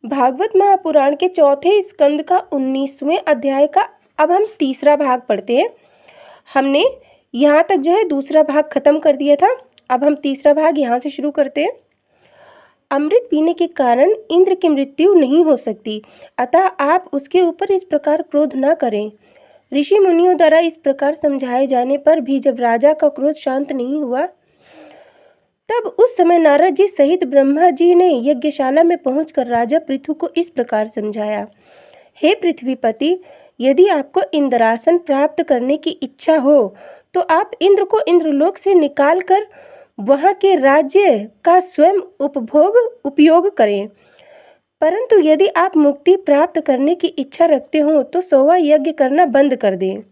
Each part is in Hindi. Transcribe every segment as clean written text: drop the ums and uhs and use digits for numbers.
भागवत महापुराण के चौथे स्कंद का 19वें अध्याय का अब हम तीसरा भाग पढ़ते हैं। हमने यहाँ तक जो है दूसरा भाग खत्म कर दिया था। अब हम तीसरा भाग यहाँ से शुरू करते हैं। अमृत पीने के कारण इंद्र की मृत्यु नहीं हो सकती, अतः आप उसके ऊपर इस प्रकार क्रोध न करें। ऋषि मुनियों द्वारा इस प्रकार समझाए जाने पर भी जब राजा का क्रोध शांत नहीं हुआ, तब उस समय नारद जी सहित ब्रह्मा जी ने यज्ञशाला में पहुंचकर राजा पृथु को इस प्रकार समझाया। हे पृथ्वीपति, यदि आपको इंद्रासन प्राप्त करने की इच्छा हो तो आप इंद्र को इंद्रलोक से निकालकर वहां के राज्य का स्वयं उपयोग करें। परंतु यदि आप मुक्ति प्राप्त करने की इच्छा रखते हो तो 100वां यज्ञ करना बंद कर दें।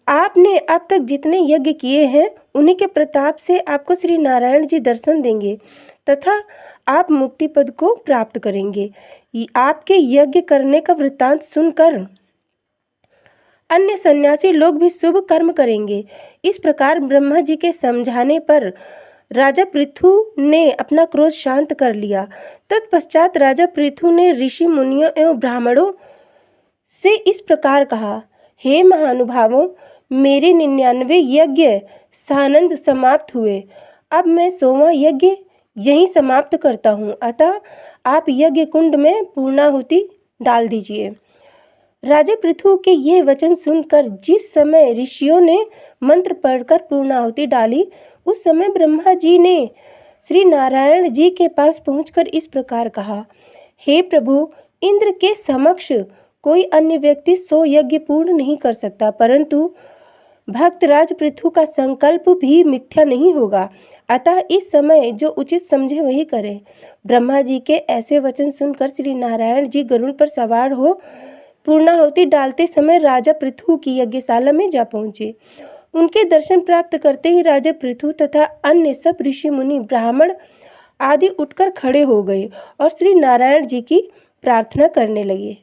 आपने अब तक जितने यज्ञ किए हैं उन्हीं के प्रताप से आपको श्री नारायण जी दर्शन देंगे तथा आप मुक्ति पद को प्राप्त करेंगे। आपके यज्ञ करने का वृत्तांत सुनकर अन्य सन्यासी लोग भी शुभ कर्म करेंगे। इस प्रकार ब्रह्मा जी के समझाने पर राजा पृथु ने अपना क्रोध शांत कर लिया। तत्पश्चात राजा पृथु ने ऋषि मुनियों एवं ब्राह्मणों से इस प्रकार कहा, हे महानुभावों, मेरे 99 यज्ञ सानंद समाप्त हुए। अब मैं 100वां यज्ञ यहीं समाप्त करता हूँ, अतः आप यज्ञ कुंड में पूर्णाहुति डाल दीजिए। राजा पृथु के ये वचन सुनकर जिस समय ऋषियों ने मंत्र पढ़कर पूर्णाहुति डाली, उस समय ब्रह्मा जी ने श्री नारायण जी के पास पहुंचकर इस प्रकार कहा, हे प्रभु, इंद्र के समक्ष कोई अन्य व्यक्ति 100 यज्ञ पूर्ण नहीं कर सकता, परंतु भक्तराज पृथु का संकल्प भी मिथ्या नहीं होगा, अतः इस समय जो उचित समझे वही करें। ब्रह्मा जी के ऐसे वचन सुनकर श्री नारायण जी गरुड़ पर सवार हो पूर्णाहुति डालते समय राजा पृथु की यज्ञशाला में जा पहुँचे। उनके दर्शन प्राप्त करते ही राजा पृथु तथा अन्य सब ऋषि मुनि ब्राह्मण आदि उठकर खड़े हो गए और श्री नारायण जी की प्रार्थना करने लगे।